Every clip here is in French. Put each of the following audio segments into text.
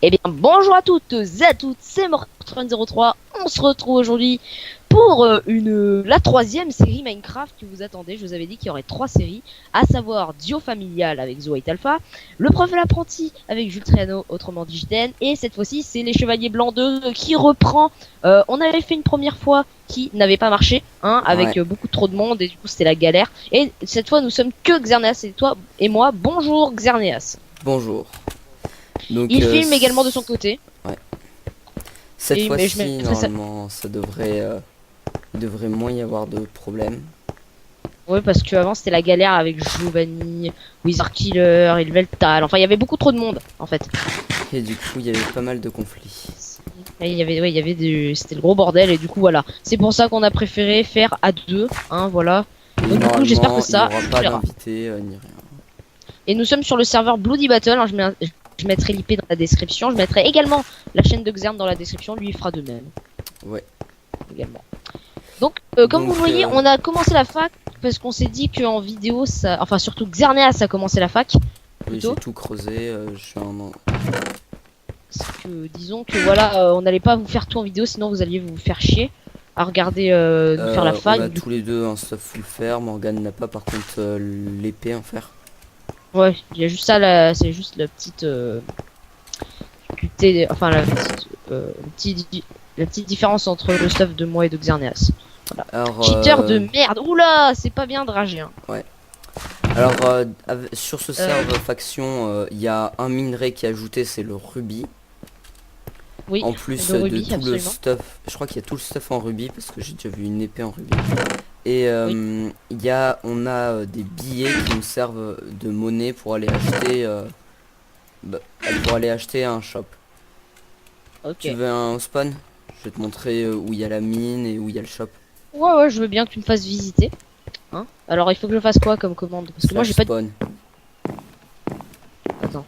Eh bien, bonjour à toutes et à toutes, c'est Mortran03. On se retrouve aujourd'hui pour la troisième série Minecraft que vous attendez. Je vous avais dit qu'il y aurait 3 séries, à savoir Dio Familial avec The White Alpha, Le Prof et l'Apprenti avec Jules Triano, autrement dit JTN, et cette fois-ci, c'est Les Chevaliers Blancs 2 qui reprend. On avait fait une première fois qui n'avait pas marché, hein, avec Ouais. beaucoup trop de monde, et du coup, c'était la galère. Et cette fois, nous sommes que Xerneas et toi et moi. Bonjour Xerneas. Bonjour. Donc, Il filme également de son côté. ouais. Cette Et, mais je fois-ci, mettrai ça. normalement, il devrait moins y avoir de problème. Ouais, parce qu'avant c'était la galère avec Giovanni, Wizard Killer, Ilveltal. Enfin, il y avait beaucoup trop de monde en fait. Et du coup, il y avait pas mal de conflits. Et c'était le gros bordel et du coup voilà. C'est pour ça qu'on a préféré faire à deux, hein, voilà. Et Donc du coup, j'espère que normalement, il n'y ça aura pas plaira. d'invité ni rien. Et nous sommes sur le serveur Bloody Battle. Hein, je mettrai l'IP dans la description. Je mettrai également la chaîne de Xern dans la description. Lui, il fera de même. Ouais. Également. Donc, comme Donc, vous voyez, on a commencé la fac parce qu'on s'est dit qu'en vidéo, ça, enfin surtout Xerneas a commencé la fac. Oui, Plutôt. j'ai tout creusé. Je suis en... Parce que disons que voilà, on n'allait pas vous faire tout en vidéo, sinon vous alliez vous faire chier à regarder nous faire la on fac. a tous les deux un stuff full fer. Morgane n'a pas, par contre, l'épée en fer. Ouais, il y a juste ça là, c'est juste la petite enfin la petite différence entre le stuff de moi et de Xerneas. Voilà. Alors, Cheater de merde. Oula, c'est pas bien de rager. Hein. alors sur ce serveur faction, il y a un minerai qui est ajouté, c'est le rubis. Oui. En plus le de rubis, tout absolument. le stuff, je crois qu'il y a tout le stuff en rubis parce que j'ai déjà vu une épée en rubis. Et on a des billets qui nous servent de monnaie pour aller acheter, pour aller acheter un shop. Ok. Tu veux un spawn? Je vais te montrer où il y a la mine et où il y a le shop. Ouais, je veux bien que tu me fasses visiter. Hein. Alors il faut que je fasse quoi comme commande? Parce que moi j'ai pas de... Spawn. Attends.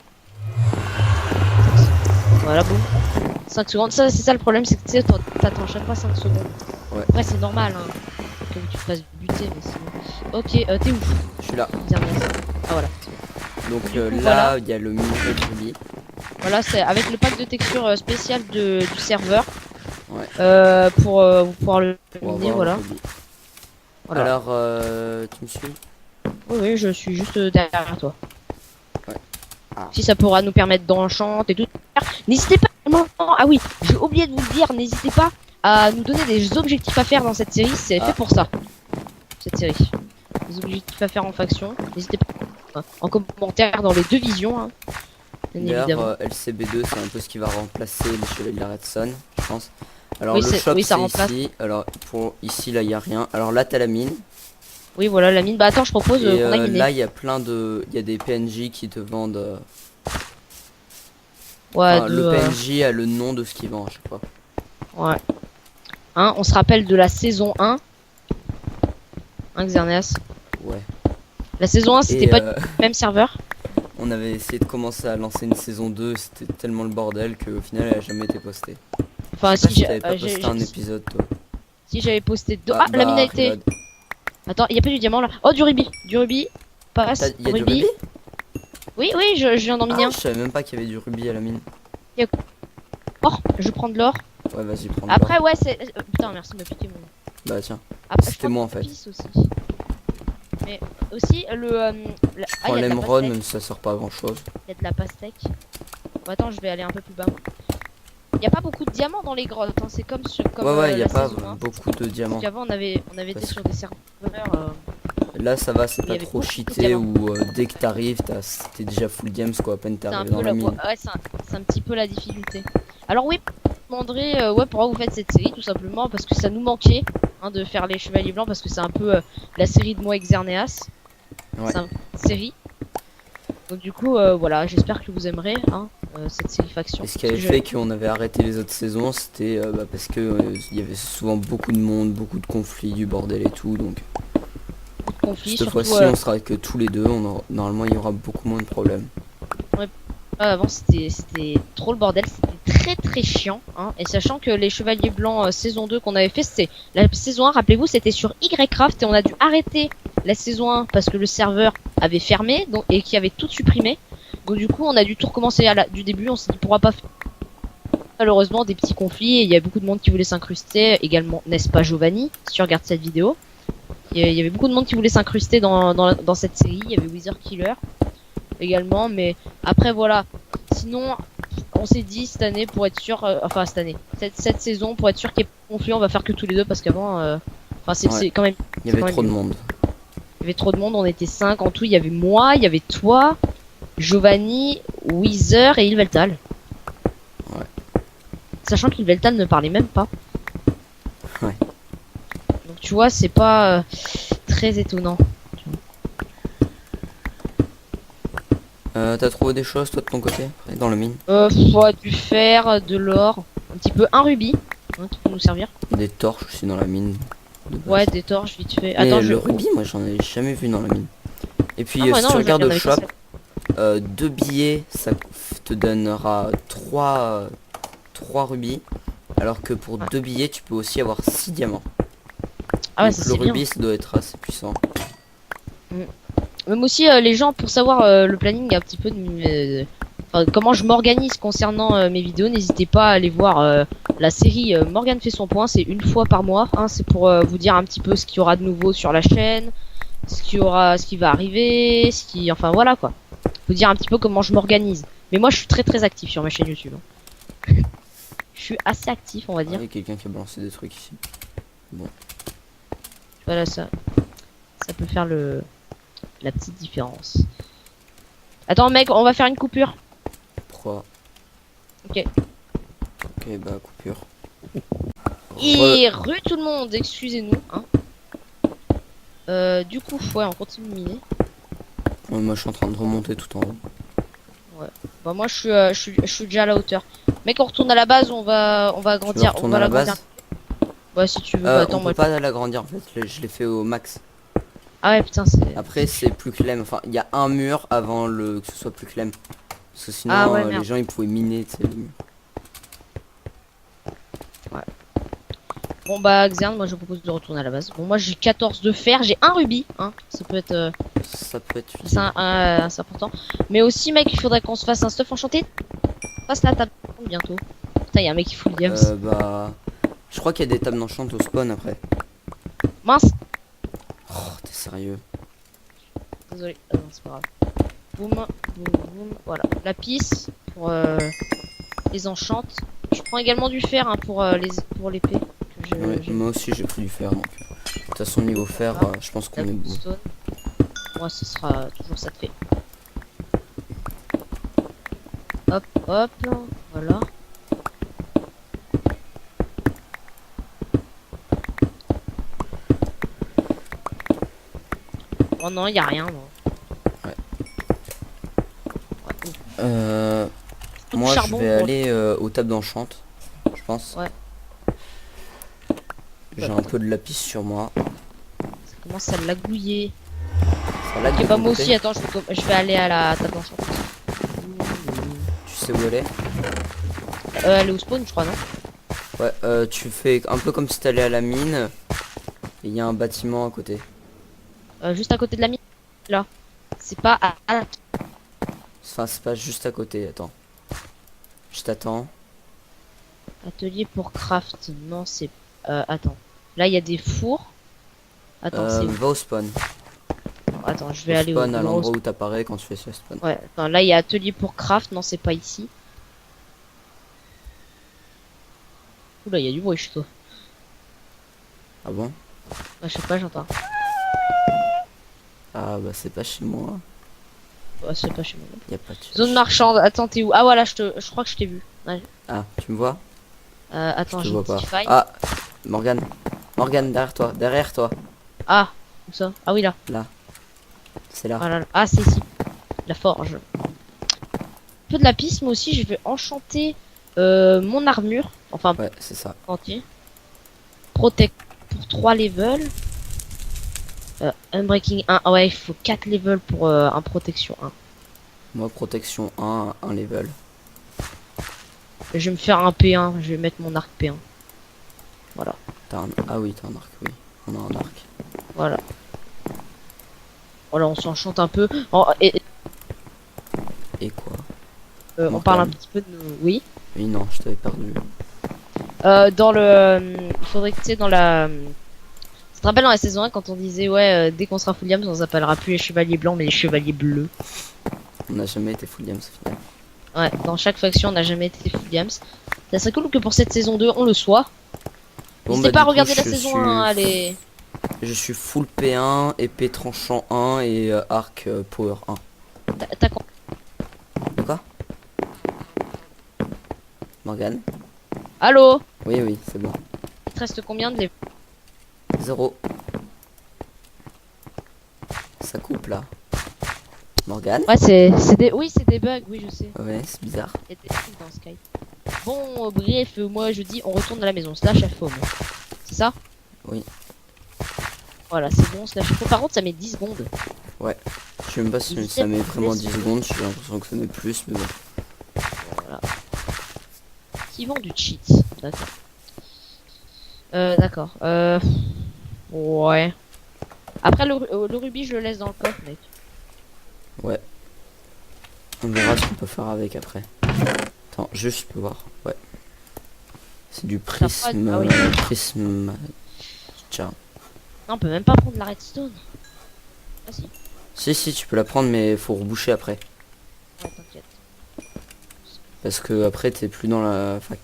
Voilà, boum. 5 secondes. Ça, c'est ça le problème, c'est que tu sais, t'attends chaque fois 5 secondes. Ouais. Après, c'est normal, hein. Que tu te fasses buter, mais sinon. Ok, t'es où? Je suis là. Ah, voilà. Donc Du coup, là, voilà. il y a le minerai de rubis. Voilà, c'est avec le pack de texture spécial du serveur. Ouais. Pour pouvoir le Pour miner, avoir voilà. le rubis. Voilà. Alors, tu me suis? Oui, je suis juste derrière toi. Ouais. Ah. Si ça pourra nous permettre d'enchanter et tout. N'hésitez pas. Ah oui, j'ai oublié de vous le dire. N'hésitez pas à nous donner des objectifs à faire dans cette série. C'est fait pour ça. Cette série. Des objectifs à faire en faction. N'hésitez pas en commentaire dans les deux visions. Hein, bien évidemment. D'ailleurs, LCB2, c'est un peu ce qui va remplacer les Chevaliers de la Redstone, je pense. Alors Oui, le shop, ça c'est remplace. ici. Alors pour ici, là, il y a rien. Alors là, t'as la mine. Oui, voilà la mine. Bah attends, je propose Et qu'on aille miner. là, il y a plein de, il y a des PNJ qui te vendent. Ouais, Enfin, le PNJ a le nom de ce qu'il vend à chaque fois. Ouais. Hein, on se rappelle de la saison 1. Hein, Xerneas. Ouais. La saison 1, c'était Et, pas le même serveur. on avait essayé de commencer à lancer une saison 2, c'était tellement le bordel qu'au final, elle a jamais été postée. Enfin, Je sais pas si si t'avais pas posté un épisode, toi. si j'avais posté deux. Ah, la mine a été. regarde. Attends, il y a pas du diamant là. Oh, du rubis. Du rubis. Passe. Il y a du rubis? Oui, je viens d'en miner un. Je savais même pas qu'il y avait du rubis à la mine. Or, je prends de l'or. Ouais, vas-y, prends le Après, ouais, c'est. Putain, merci de me piquer mon. Bah tiens. Après, C'était moi en fait. Aussi. Mais aussi, Prends il y a de la l'émeraude, pastèque. même si ça sert pas à grand chose. Il y a de la pastèque. Bon, attends, je vais aller un peu plus bas. Il y a pas beaucoup de diamants dans les grottes. Hein. C'est comme sur. Comme, Ouais, il y a la pas saison 1. beaucoup de diamants. Parce qu'avant, on avait été Parce sur des serveurs. Là, ça va, c'est Il y pas avait trop beaucoup de cheaté diamants. ou dès que t'arrives, t'es déjà full games quoi, à peine t'es C'est un arrivé dans peu la mine. ouais, c'est un petit peu la difficulté. Alors oui, je me demanderai ouais, pourquoi vous faites cette série, tout simplement parce que ça nous manquait hein, de faire les Chevaliers Blancs, parce que c'est un peu la série de moi et Xerneas. Ouais. C'est une série. Donc du coup, voilà, j'espère que vous aimerez hein, cette série faction. Et ce qui avait fait qu'on avait arrêté les autres saisons, c'était parce que il y avait souvent beaucoup de monde, beaucoup de conflits, du bordel et tout, donc Conflit, cette surtout, fois-ci on sera que tous les deux, normalement il y aura beaucoup moins de problèmes. avant c'était trop le bordel, c'était très chiant hein, et sachant que les Chevaliers Blancs saison 2 qu'on avait fait, c'était la saison 1, rappelez-vous, c'était sur Ycraft et on a dû arrêter la saison 1 parce que le serveur avait fermé donc, et qui avait tout supprimé. Donc du coup, on a dû tout recommencer du début, on s'est dit pourquoi pas malheureusement des petits conflits et il y a beaucoup de monde qui voulait s'incruster également, n'est-ce pas Giovanni, si tu regardes cette vidéo. Il y avait beaucoup de monde qui voulait s'incruster dans cette série, il y avait Wither Killer également, mais après voilà. Sinon, on s'est dit cette année pour être sûr, enfin cette année, cette saison pour être sûr qu'il y ait pas de conflit, on va faire que tous les deux parce qu'avant, enfin c'est quand même. Il y avait trop de monde. Il y avait trop de monde, on était 5 en tout, il y avait moi, il y avait toi, Giovanni, Wither et Ilveltal. Ouais. Sachant qu'Ilveltal ne parlait même pas. Ouais. Donc tu vois, c'est pas très étonnant. T'as trouvé des choses toi de ton côté dans la mine? Du fer, de l'or, un petit peu, un rubis, hein, qui peut nous servir. Des torches aussi dans la mine. Ouais, des torches vite fait. Mais Attends, le rubis, moi j'en ai jamais vu dans la mine. Et puis Ah, ouais, si non, tu regardes j'en au avais shop, pas 2 billets, ça te donnera 3 rubis. Alors que pour 2 billets, tu peux aussi avoir 6 diamants. Ah ouais, Donc ça le c'est bien. rubis, ça doit être assez puissant. Même aussi les gens pour savoir le planning un petit peu de enfin, comment je m'organise concernant mes vidéos, n'hésitez pas à aller voir la série Morgane fait son point, c'est une fois par mois, hein, c'est pour vous dire un petit peu ce qu'il y aura de nouveau sur la chaîne, ce qui va arriver, enfin voilà quoi. Vous dire un petit peu comment je m'organise. Mais moi je suis très très actif sur ma chaîne YouTube. Hein. Je suis assez actif, on va dire. Il y a quelqu'un qui a balancé des trucs ici. Bon. Voilà, ça peut faire la petite différence. Attends mec, on va faire une coupure. Pourquoi? Ok. Ok, bah coupure. Et re tout le monde, excusez-nous. Hein. Du coup, ouais, on continue de miner. Ouais, moi je suis en train de remonter tout en haut. Ouais. Bah moi je suis déjà à la hauteur. Mec, on retourne à la base, on va agrandir. On va à la base. Ouais, si tu veux. Bah, attends, on peut pas l'agrandir en fait. Je l'ai fait au max. Ah ouais, putain, c'est. Après c'est plus clem. Enfin, il y a un mur avant que ce soit plus clem. Parce que sinon Ah ouais, les gens ils pouvaient miner, tu sais, le mur. Ouais. Bon bah Xern, moi je propose de retourner à la base. Bon moi j'ai 14 de fer, j'ai un rubis, hein. Ça peut être Ça peut être utile. c'est important. Mais aussi mec, il faudrait qu'on se fasse un stuff enchanté. Passe la table bientôt. Putain, il y a un mec qui fout le diams. Bah je crois qu'il y a des tables d'enchant au spawn après. Mince. Oh, t'es sérieux? Désolé. Ah non, c'est pas grave. Boum, boum, boum. Voilà. Lapis pour les enchantes. Je prends également du fer hein, pour l'épée. Ouais, moi aussi j'ai pris du fer. Donc de toute façon niveau fer, je pense qu'on est bon. Moi, ce sera toujours ça de fait. Hop, hop, voilà. Oh non, il y a rien. Non. Ouais. Ouais. Moi je vais aller aux tables d'enchant, je pense. Ouais. J'ai un peu de lapis sur moi. Ça commence à lagouiller. Ça lag Ok, bah moi aussi, attends, je vais aller à la table d'enchant. Tu sais où elle est? Elle est au spawn, je crois, non? Ouais, tu fais un peu comme si t'allais à la mine. Et il y a un bâtiment à côté. Juste à côté de la mine. Là. C'est pas à... Enfin, c'est pas juste à côté, attends. Je t'attends. Atelier pour craft. Non, c'est... attends. Là, il y a des fours. Attends, c'est... Va au spawn. Attends, je vais aller spawn à l'endroit où t'apparais quand tu fais ce spawn. Ouais, attends, là, il y a atelier pour craft. Non, c'est pas ici. Oula, il y a du bruit chez toi. Ah bon? Ouais, je sais pas, j'entends. Ah bah c'est pas chez moi. Ouais, c'est pas chez moi. Y a pas de... Zone marchande, attends, t'es où? Ah voilà, je crois que je t'ai vu. Ouais. Ah, tu me vois? Attends, je te j'ai vois pas. Define. Ah, Morgane. Morgane, derrière toi, derrière toi. Ah, où ça? Ah oui, là. Là. C'est là. Ah, là, là. Ah, c'est ici. La forge. Un peu de lapis, moi aussi, je vais enchanter mon armure. Enfin, ouais, c'est ça. entier. Protect pour 3 levels. Unbreaking 1. Ah ouais, il faut 4 levels pour un protection 1. Moi, protection 1, 1 level. Je vais me faire un P1. Je vais mettre mon arc P1. Voilà. Ah oui, t'as un arc, oui. On a un arc. Voilà. Voilà, on s'enchante un peu. Oh, Et quoi? on parle un petit peu de nos... Oui. Oui, non, je t'avais perdu. Dans le... il faudrait que tu sais, dans la... Tu te rappelles dans la saison 1 quand on disait, ouais, dès qu'on sera Fulliams, on s'appellera plus les chevaliers blancs, mais les chevaliers bleus. On n'a jamais été full games, au final. Ouais, dans chaque faction, on n'a jamais été Fulliams. Ça serait cool que pour cette saison 2, on le soit. Bon, N'hésitez bah, pas à du coup, regarder la saison 1, hein, allez. Je suis full P1, épée tranchant 1 et arc power 1. T'as quoi? De quoi? Morgane? Allô? Oui, oui, c'est bon. Il te reste combien de les... 0. Ça coupe là. Morgane? Ouais, c'est des... Oui, c'est des bugs, oui, je sais. Ouais, c'est bizarre. Il y a des trucs dans Skype. Bon, bref, moi je dis, on retourne à la maison, slash home. C'est ça? Oui. Voilà, c'est bon, slash home. Par contre, ça met 10 secondes. Ouais. Je sais même pas si ça met vraiment 10 secondes, j'ai l'impression que ça met plus, mais bon. Voilà. Qui vend du cheat. D'accord. D'accord. Ouais. Après, le rubis, je le laisse dans le coffre, mec. Ouais. On verra ce qu'on peut faire avec après. Attends, juste je peux voir. Ouais. C'est du prisme. Ah oui. Prisme. Tiens. Non, on peut même pas prendre la redstone. Ah si. Si, tu peux la prendre, mais faut reboucher après. Ouais, t'inquiète. Parce que après, t'es plus dans la fac.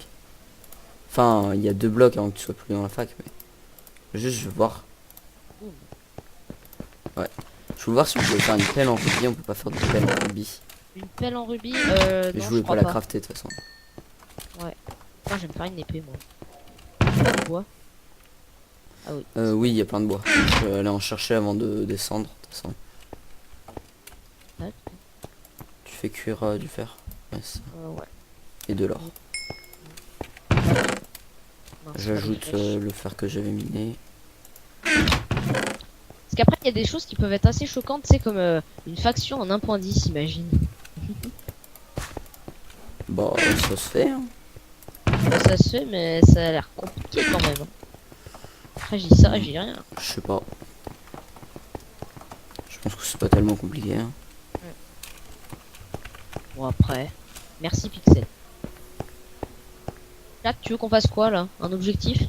Enfin, il y a 2 blocs avant que tu sois plus dans la fac, mais. Juste, je veux voir. Ouais. Je veux voir si on peut faire une pelle en rubis. On peut pas faire de pelle en rubis. Une pelle en rubis, Mais non, je voulais crois pas la crafter de toute façon. Ouais. Moi, j'aime faire une épée, moi. Pas de bois. Ah oui. Oui, il y a plein de bois. Je vais aller en chercher avant de descendre, de toute façon. Tac. Tu fais cuire du fer. Ouais, ça. Ouais. Et de l'or. Non, c'est pas des J'ajoute flèches. le fer que j'avais miné. Parce qu'après, il y a des choses qui peuvent être assez choquantes, tu sais, comme une faction en 1.10, imagine. Bah, ça se fait, hein. Ça se fait, mais ça a l'air compliqué quand même. Après, je dis ça, j'ai rien. Je sais pas. Je pense que c'est pas tellement compliqué, hein. Bon, après. Merci, Pixel. Là, tu veux qu'on fasse quoi, là? Un objectif?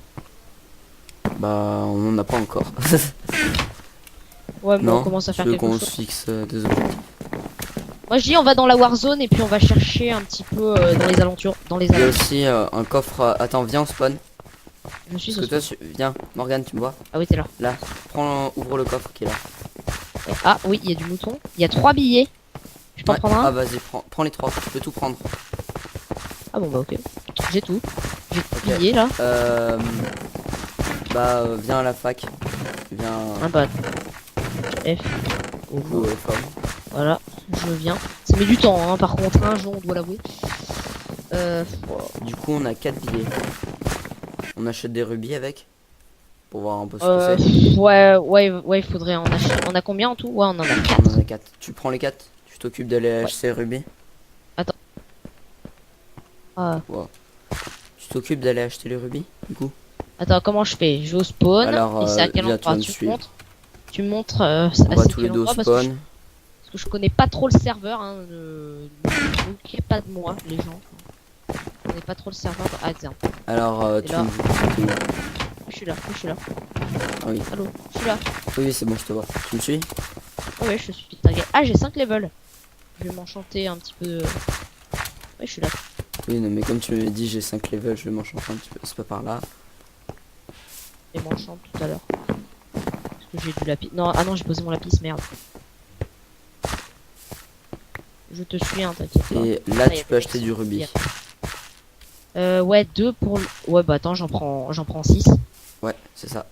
Bah, on en a pas encore. Ouais, mais on Non, commence à faire tu veux quelque qu'on chose. se fixe des objectifs. Moi, je dis, on va dans la Warzone et puis on va chercher un petit peu dans les alentours. Dans les Il y a alentours. aussi un coffre. Attends, viens, on spawn. Je suis Parce que toi, viens, Morgane, tu me vois? Ah oui, t'es là. Là, ouvre le coffre qui est là. Ah oui, il y a du mouton. Il y a 3 billets. Je peux en Ouais. prendre un? Ah, vas-y, prends les 3. Tu peux tout prendre. Ah bon, bah ok. J'ai tout. J'ai tout Ok. billets là. Bah, viens à la fac. Viens. Un bas. F. Oh, Ou, femme. voilà, je viens. Ça met du temps, hein, par contre, un jour, on doit l'avouer. Du coup, on a 4 billets. On achète des rubis avec. Pour voir un peu ce que c'est. ouais, il faudrait en acheter. On a combien en tout? Ouais, on en a 4. On en a 4. Tu prends les 4. Tu t'occupes d'aller acheter les rubis. Ah. Wow. Tu t'occupes d'aller acheter les rubis, du coup. Attends, comment je fais? Je vais au spawn. Alors, et c'est à quel viens, tu vas endroit? me Tu me suivre. montres? Tu me montres On à va c'est tous les quel deux au endroit spawn. parce que je connais pas trop le serveur, hein. Ne vous moquez pas de moi, les gens. Je connais pas trop le serveur. Ah, tiens. Alors, Et tu là. me t'es où? Je suis là, je suis là. Ah oui. Allô, je suis là. Oui, c'est bon, je te vois. Tu me suis? Ouais, je suis tagué. Ah, j'ai 5 levels. Je vais m'enchanter un petit peu. Ouais, je suis là. Oui, non, mais comme tu m'avais dit, j'ai 5 levels, je vais m'enchanter un petit peu. C'est pas par là. Je m'enchante tout à l'heure. Parce que j'ai du lapis. Non, ah non, j'ai posé mon lapis, merde. Je te suis, hein, t'inquiète pas. Et là, Ah, y a tu peux des acheter du mecs qui rubis. Ouais, 2 pour Ouais, bah attends, j'en prends 6. Ouais, c'est ça.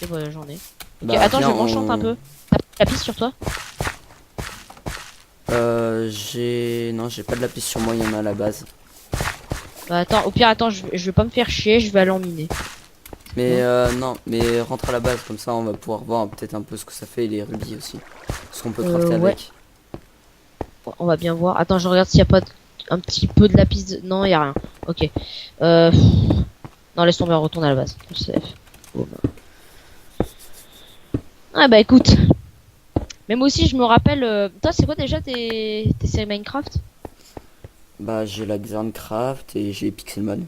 Et voilà, j'en ai. Ok, Bah, attends, je viens, m'enchante un peu. T'as pas de lapis sur toi? Non, j'ai pas de lapis sur moi, il y en a à la base. Bah attends, au pire, attends, je vais pas me faire chier, je vais aller en miner. Mais non, mais rentre à la base, comme ça on va pouvoir voir peut-être un peu ce que ça fait et les rubis aussi. Ce qu'on peut crafter Ouais. avec. On va bien voir. Attends, je regarde s'il y a pas un petit peu de lapis. Non, il y a rien. Ok. Non, laisse tomber, on retourne à la base. Safe. Bon, bah. Ah bah écoute. Même aussi, je me rappelle. Toi, c'est quoi déjà tes séries Minecraft? Bah j'ai la Xerncraft et j'ai Pixelmon.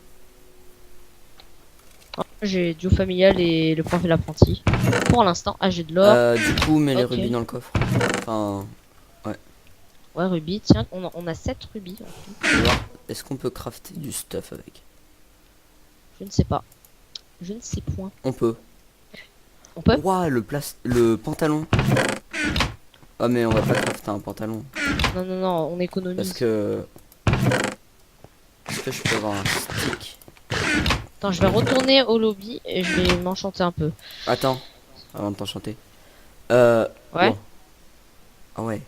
J'ai duo familial et le prof et l'apprenti. Pour l'instant, ah j'ai de l'or. Du coup, mets les Ok. rubis dans le coffre. Enfin, Ouais, rubis, tiens, on a 7 rubis. En tout. on va voir. Est-ce qu'on peut crafter du stuff avec? Je ne sais pas. Je ne sais point. On peut. On peut? Ouah, le pantalon. Ah mais on va pas crafter un pantalon. Non, non, non, on économise. Parce que... Est-ce que je peux avoir un stick? Attends, je vais retourner au lobby et je vais m'enchanter un peu. Attends, avant de t'enchanter. Ouais. Oh. Ah ouais.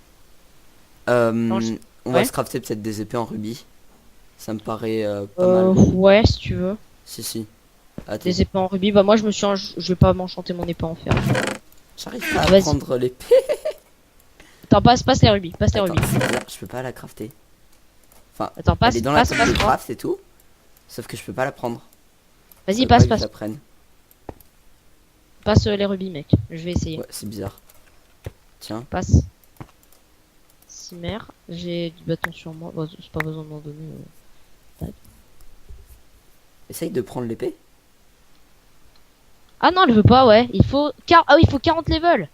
je- On ouais. va se crafter peut-être des épées en rubis. Ça me paraît pas mal. Ouais, si tu veux. Si, si. Attends, Des épées en rubis, bah moi je vais pas m'enchanter mon épée en fer. j'arrive pas à Vas-y. prendre l'épée. Attends, passe les rubis, passe les Attends, rubis. c'est bizarre, je peux pas la crafter. Enfin, Attends, passe, elle est dans passe, la table de passe, craft et tout. Sauf que je peux pas la prendre. Ça Vas-y, veut pas passe, que je passe. la prenne. Passe les rubis, mec. Je vais essayer. Ouais, c'est bizarre. Tiens. Passe. Cimer, j'ai du bâton sur moi. Bon, c'est pas besoin de m'en donner. Essaye de prendre l'épée. Ah non, elle veut pas, ouais. Ah oui, il faut 40 levels.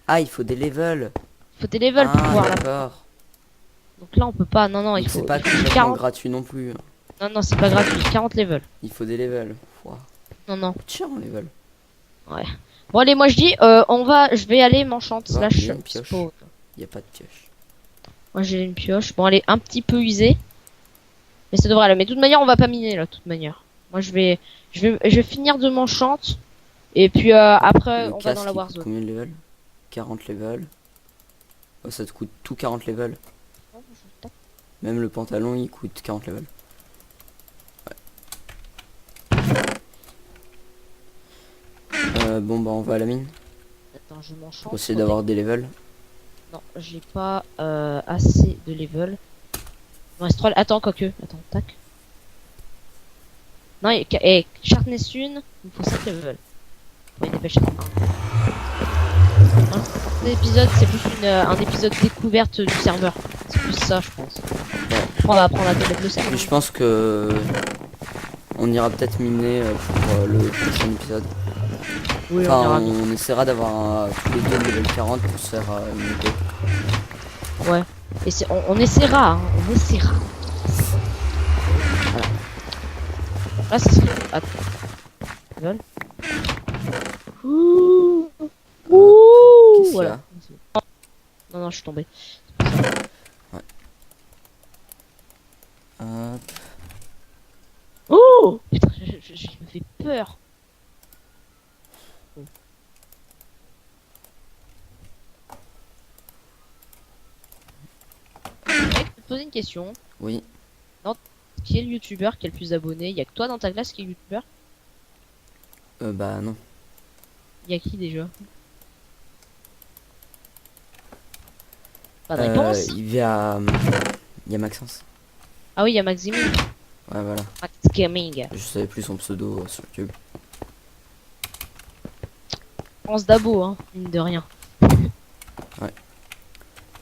Ah, il faut des levels. Il faut des levels pour Ah, pouvoir la. d'accord. Donc là, on peut pas. Non, non, il Donc faut. c'est pas il faut complètement 40. gratuit non plus. Non, non, c'est pas gratuit. 40 levels. Il faut des levels. Ouah. Non, non. Tiens, en level. Ouais. Bon, allez, moi je dis, je vais aller m'enchante Ouais, slash il y a une pioche. spawn. Il y a pas de pioche. Moi j'ai une pioche. Bon, elle est un petit peu usée. Mais ça devrait aller. Mais de toute manière, on va pas miner là, de toute manière. Moi je vais finir de m'enchante. Et puis après, Le on va dans casque, la il coûte warzone. combien de levels? 40 levels. Oh, ça te coûte tout 40 levels. Même le pantalon, il coûte 40 levels. Bon, bah, on va à la mine. Attends, je m'enchante. Pour essayer d'avoir des levels. Non, j'ai pas assez de level. Il me reste 3. Attends, quoique. Attends, tac. Non, Sharpness 1, il me faut 7 levels. Ouais, dépêche. L'épisode, c'est plus un épisode découverte du serveur. C'est plus ça, je pense. On va apprendre à connaître le serveur. Mais je pense que on ira peut-être miner pour le prochain épisode. Oui, on Enfin, ira bien. on essaiera d'avoir tous les deux level 40 pour se faire une épée. Ouais. Et on essaiera, hein. On essaiera. Voilà. Là, ça serait. Attends. Level. Ouh. Ouh. Qu'est-ce qu'il y Voilà. a? Non, non, je suis tombé. Hop. Oh putain, je me fais peur. Mec, je vais te poser une question. Oui. Qui est le youtubeur qui a le plus d'abonnés? Y a que toi dans ta classe qui est youtubeur? Bah non. Y a qui déjà? Pas de réponse? Il y a Maxence. Ah oui, y a Maximum. Ouais, voilà. Max Gaming. Je savais plus son pseudo sur YouTube. France d'abo, hein, mine de rien.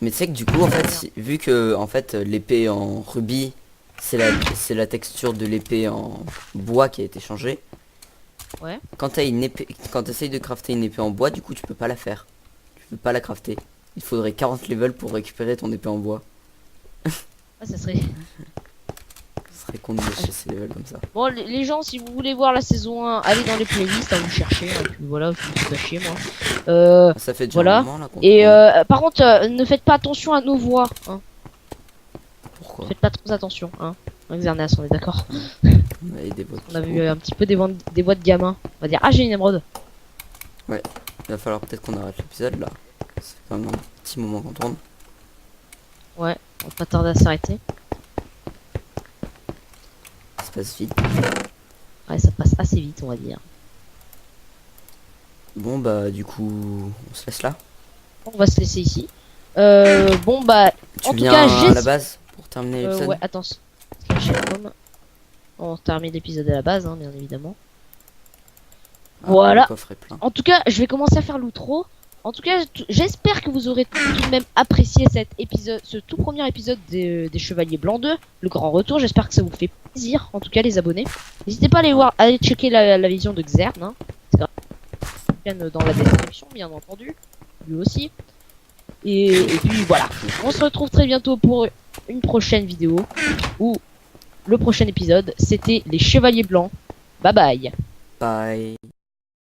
Mais tu sais que du coup, en fait, vu que en fait l'épée en rubis, c'est la texture de l'épée en bois qui a été changée. Ouais. Quand t'as une épée, quand t'essayes de crafter une épée en bois, du coup, tu peux pas la faire. Tu peux pas la crafter. Il faudrait 40 levels pour récupérer ton épée en bois. Ah, ça serait. Ce serait con de lâcher ces levels comme ça. Bon, les gens, si vous voulez voir la saison 1, allez dans les playlists, à vous chercher. Hein, puis voilà, je me suis pas chier, moi. Ça fait déjà voilà. un moment là qu'on Et tourne. par contre, ne faites pas attention à nos voix. Hein. Pourquoi? Faites pas trop attention. Hein. Xerneas, on est d'accord. On a des boîtes On a qui vu courent. un petit peu des voix de gamins. On va dire, ah, j'ai une émeraude. Il va falloir peut-être qu'on arrête l'épisode là. C'est quand même un petit moment qu'on tourne. Ouais, on va pas tarder à s'arrêter. Ça se passe vite. Ouais, ça passe assez vite, on va dire. Bon bah du coup, on se laisse là. On va se laisser ici. Bon, bah, Tu en tout viens cas, à la base pour terminer l'épisode. ouais, attends. Slash home. On termine l'épisode à la base, hein, bien évidemment. Ah, Voilà. le coffre est plein. En tout cas, je vais commencer à faire l'outro. En tout cas, j'espère que vous aurez tout de même apprécié cet épisode, ce tout premier épisode des Chevaliers Blancs 2, le grand retour. J'espère que ça vous fait plaisir, en tout cas les abonnés. N'hésitez pas à aller voir, à aller checker la vision de Xern, hein. C'est dans la description, bien entendu, lui aussi. Et puis voilà, on se retrouve très bientôt pour une prochaine vidéo, ou le prochain épisode, c'était les Chevaliers Blancs. Bye bye. Bye.